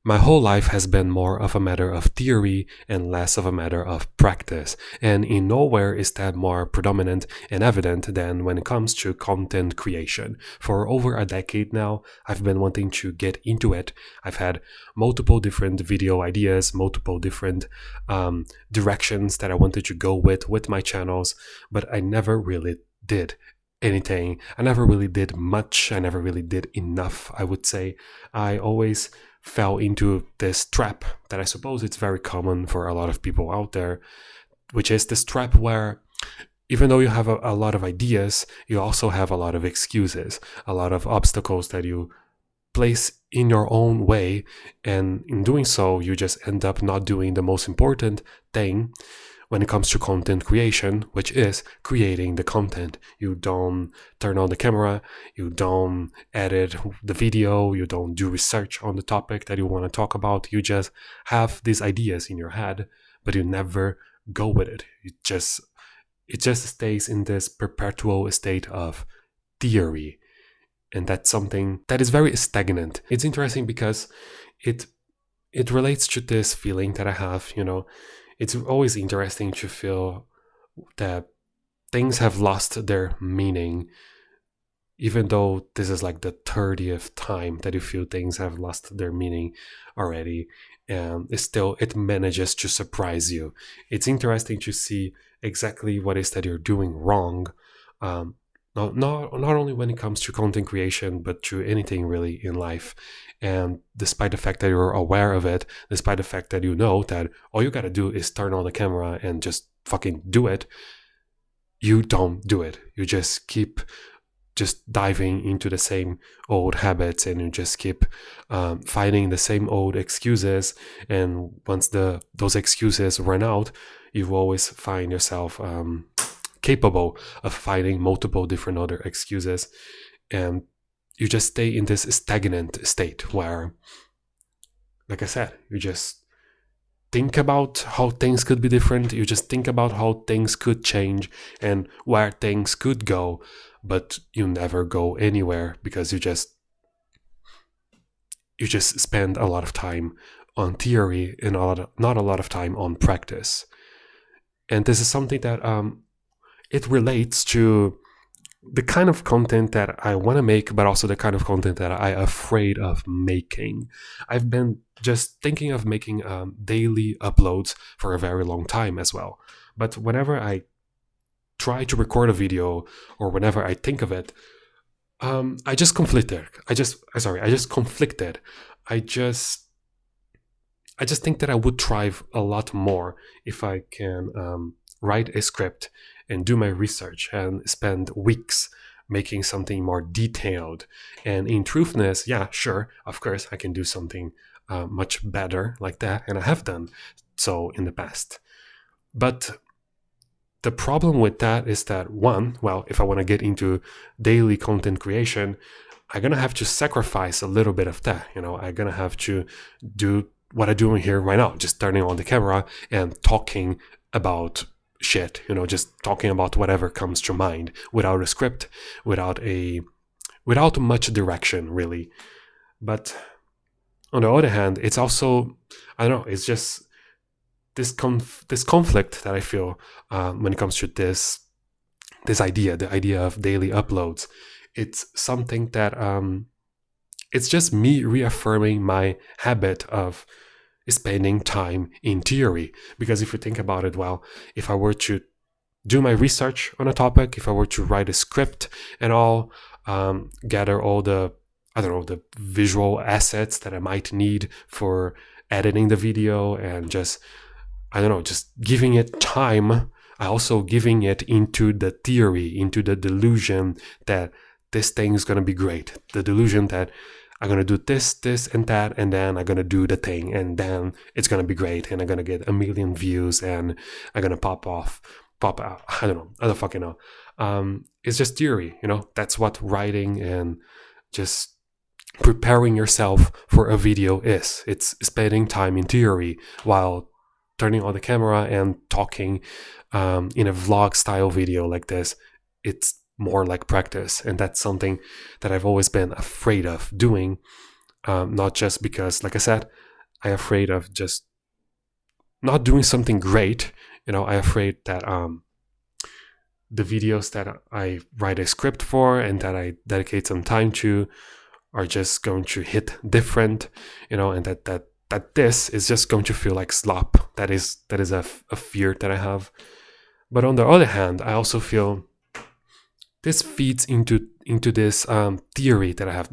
My whole life has been more of a matter of theory and less of a matter of practice, and in nowhere is that more predominant and evident than when it comes to content creation. For over a decade now, I've been wanting to get into it. I've had multiple different video ideas, multiple different directions that I wanted to go with my channels, but I never really did anything. I never really did much. I never really did enough, I would say. I always fell into this trap that I suppose it's very common for a lot of people out there, which is this trap where even though you have a lot of ideas, you also have a lot of excuses, a lot of obstacles that you place in your own way, and in doing so, you just end up not doing the most important thing when it comes to content creation, which is creating the content. You don't turn on the camera, you don't edit the video, you don't do research on the topic that you want to talk about. You just have these ideas in your head, but you never go with it. It just stays in this perpetual state of theory. And that's something that is very stagnant. It's interesting because it relates to this feeling that I have, it's always interesting to feel that things have lost their meaning, even though this is like the 30th time that you feel things have lost their meaning already, and it manages to surprise you. It's interesting to see exactly what is that you're doing wrong, not only when it comes to content creation, but to anything really in life. And despite the fact that you're aware of it, despite the fact that you know that all you gotta do is turn on the camera and just fucking do it, you don't do it. You just keep diving into the same old habits, and you just keep finding the same old excuses. And once those excuses run out, you always find yourself capable of finding multiple different other excuses, and you just stay in this stagnant state where, like I said, you just think about how things could be different. You just think about how things could change and where things could go, but you never go anywhere because you just spend a lot of time on theory and not a lot of time on practice. And this is something that it relates to the kind of content that I want to make, but also the kind of content that I'm afraid of making. I've been just thinking of making daily uploads for a very long time as well. But whenever I try to record a video, or whenever I think of it, I just conflicted. I just think that I would thrive a lot more if I can write a script and do my research and spend weeks making something more detailed. And in truthness, yeah, sure, of course, I can do something much better like that, and I have done so in the past. But the problem with that is that, one, well, if I want to get into daily content creation, I'm going to have to sacrifice a little bit of that. I'm going to have to do what I'm doing here right now, just turning on the camera and talking about shit, just talking about whatever comes to mind without a script, without much direction, really. But on the other hand, it's also, I don't know, it's just this conflict that I feel when it comes to this idea, the idea of daily uploads. It's something that it's just me reaffirming my habit of spending time in theory. Because if you think about it, well, if I were to do my research on a topic, if I were to write a script and all, gather all the visual assets that I might need for editing the video, and just giving it time, I also giving it into the theory, into the delusion that this thing is going to be great, the delusion that I'm going to do this, and that, and then I'm going to do the thing, and then it's going to be great, and I'm going to get 1 million views, and I'm going to pop out. I don't fucking know. It's just theory, that's what writing and just preparing yourself for a video is. It's spending time in theory while turning on the camera and talking in a vlog style video like this. It's more like practice, and that's something that I've always been afraid of doing, not just because, like I said, I'm afraid of just not doing something great. I'm afraid that the videos that I write a script for and that I dedicate some time to are just going to hit different, and that this is just going to feel like slop. That is a fear that I have. But on the other hand, I also feel this feeds into this theory that I have.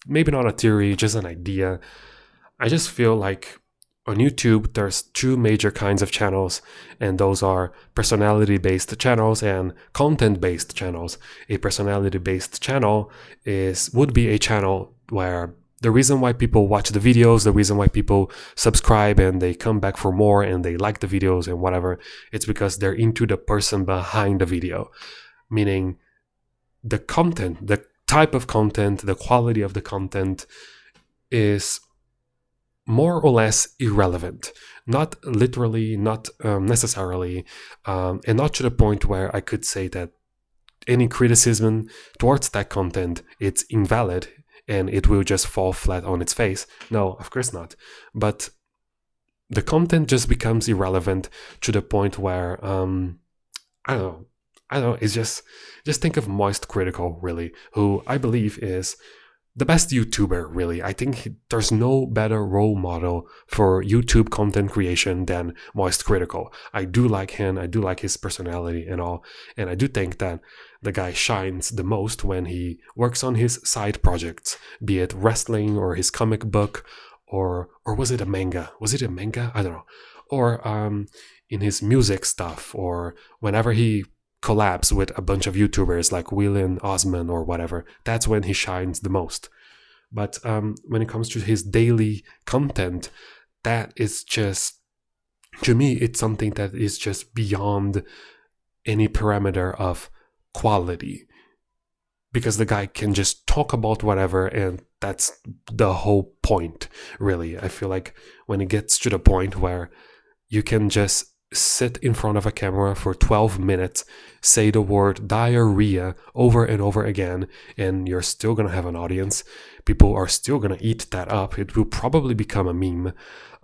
Maybe not a theory, just an idea. I just feel like on YouTube, there's two major kinds of channels, and those are personality-based channels and content-based channels. A personality-based channel would be a channel where the reason why people watch the videos, the reason why people subscribe and they come back for more and they like the videos and whatever, it's because they're into the person behind the video. Meaning the content, the type of content, the quality of the content is more or less irrelevant. Not literally, not necessarily, and not to the point where I could say that any criticism towards that content, it's invalid and it will just fall flat on its face. No, of course not. But the content just becomes irrelevant to the point where, I don't know, it's just think of Moist Critical, really, who I believe is the best YouTuber, really. I think there's no better role model for YouTube content creation than Moist Critical. I do like him, I do like his personality and all, and I do think that the guy shines the most when he works on his side projects, be it wrestling or his comic book, or was it a manga? Was it a manga? I don't know. Or in his music stuff, or whenever he collabs with a bunch of YouTubers like William Osman or whatever, that's when he shines the most. But when it comes to his daily content, that is just, to me, it's something that is just beyond any parameter of quality. Because the guy can just talk about whatever, and that's the whole point, really. I feel like when it gets to the point where you can just sit in front of a camera for 12 minutes, say the word diarrhea over and over again, and you're still gonna have an audience. People are still gonna eat that up. It will probably become a meme,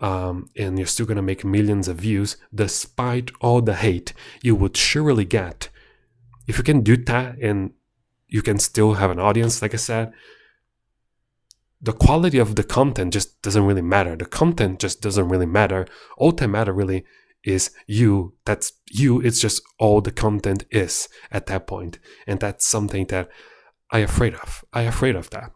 and you're still gonna make millions of views despite all the hate you would surely get. If you can do that and you can still have an audience, like I said, the quality of the content just doesn't really matter. The content just doesn't really matter. All that matter really is you. That's you. It's just all the content is at that point. And that's something that I'm afraid of. I'm afraid of that.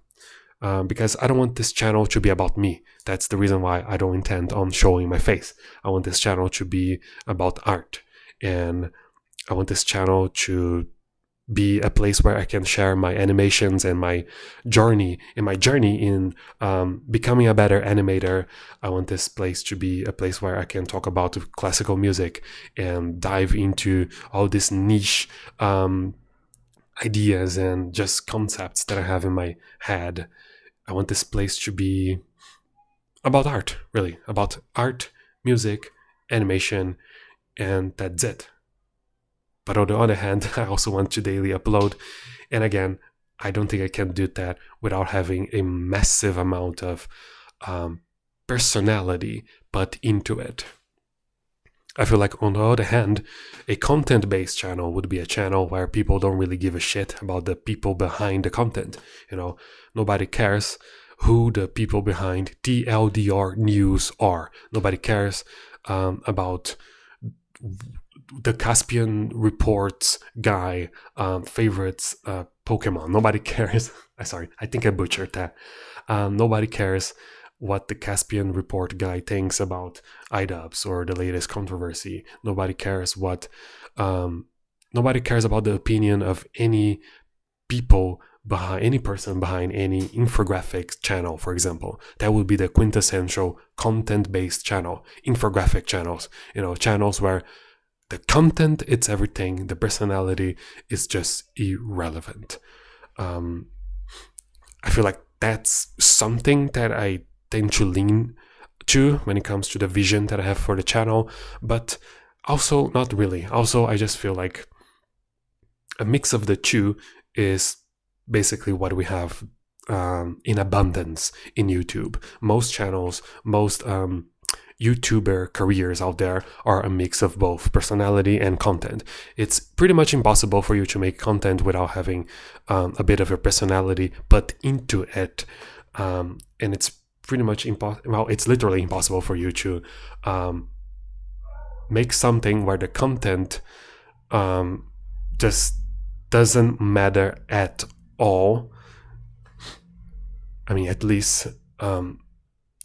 Because I don't want this channel to be about me. That's the reason why I don't intend on showing my face. I want this channel to be about art. And I want this channel to be a place where I can share my animations and my journey in becoming a better animator. I want this place to be a place where I can talk about classical music and dive into all these niche ideas and just concepts that I have in my head. I want this place to be about art, really, about art, music, animation, and that's it. But on the other hand, I also want to daily upload. And again, I don't think I can do that without having a massive amount of personality put into it. I feel like on the other hand, a content-based channel would be a channel where people don't really give a shit about the people behind the content. Nobody cares who the people behind TLDR News are. Nobody cares about the Caspian Reports guy favorites Pokemon. Nobody cares. Sorry, I think I butchered that. Nobody cares what the Caspian Report guy thinks about iDubbbz or the latest controversy. Nobody cares what. Nobody cares about the opinion of any people behind any person behind any infographics channel, for example. That would be the quintessential content-based channel. Infographic channels. Channels where the content, it's everything. The personality is just irrelevant. I feel like that's something that I tend to lean to when it comes to the vision that I have for the channel, but also not really. Also, I just feel like a mix of the two is basically what we have in abundance in YouTube. Most channels, most YouTuber careers out there are a mix of both personality and content. It's pretty much impossible for you to make content without having a bit of your personality put into it, and it's pretty much impossible. Well, it's literally impossible for you to make something where the content just doesn't matter at all. I mean, at least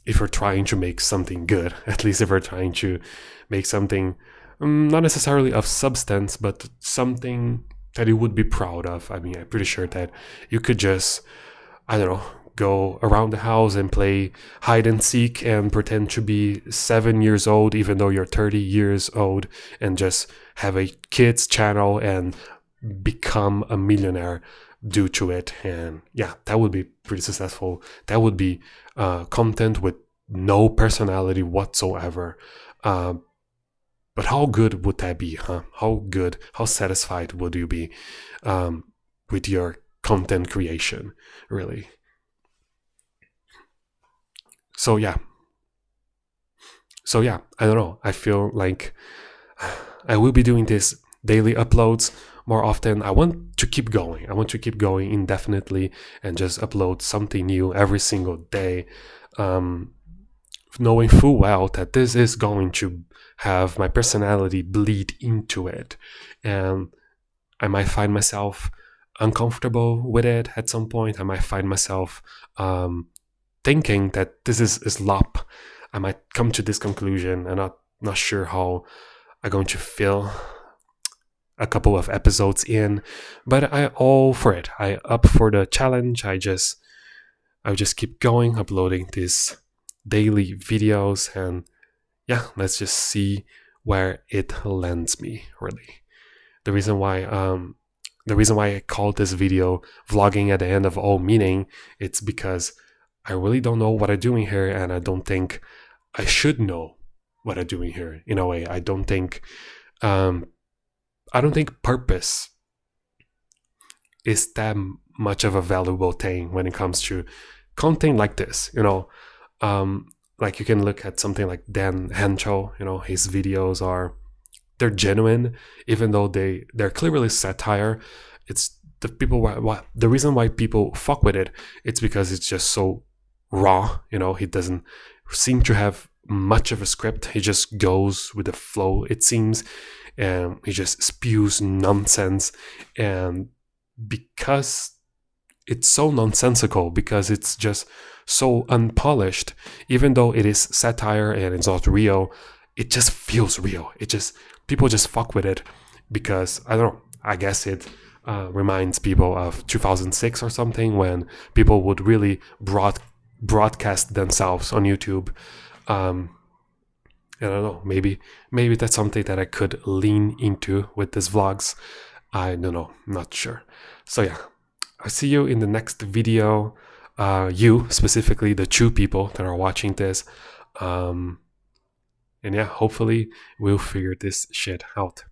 if we're trying to make something good, at least if we're trying to make something not necessarily of substance, but something that you would be proud of. I mean, I'm pretty sure that you could just, I don't know, go around the house and play hide and seek and pretend to be 7 years old, even though you're 30 years old, and just have a kids channel and become a millionaire due to it. And yeah, that would be pretty successful. That would be content with no personality whatsoever. But how good would that be, huh? How good, how satisfied would you be with your content creation, really? So yeah, I don't know. I feel like I will be doing this daily uploads more often. I want to keep going. I want to keep going indefinitely and just upload something new every single day, knowing full well that this is going to have my personality bleed into it, and I might find myself uncomfortable with it at some point. I might find myself thinking that this is slop. I might come to this conclusion and not sure how I'm going to feel a couple of episodes in, but I all for it. I up for the challenge. I just keep going, uploading these daily videos, and yeah, let's just see where it lands me, really. The reason why I called this video vlogging at the end of all meaning, it's because I really don't know what I'm doing here, and I don't think I should know what I'm doing here. In a way, I don't think purpose is that much of a valuable thing when it comes to content like this. Like you can look at something like Dan Henshaw. His videos they're genuine, even though they're clearly satire. It's the reason why people fuck with it. It's because it's just so raw. He doesn't seem to have much of a script. He just goes with the flow, it seems, and he just spews nonsense. And because it's so nonsensical, because it's just so unpolished, even though it is satire and it's not real, it just feels real. People just fuck with it because, I don't know, I guess it reminds people of 2006 or something, when people would really broadcast themselves on YouTube. I don't know, maybe that's something that I could lean into with these vlogs. I don't know, not sure. So yeah, I'll see you in the next video. You, specifically the 2 people that are watching this. And yeah, hopefully we'll figure this shit out.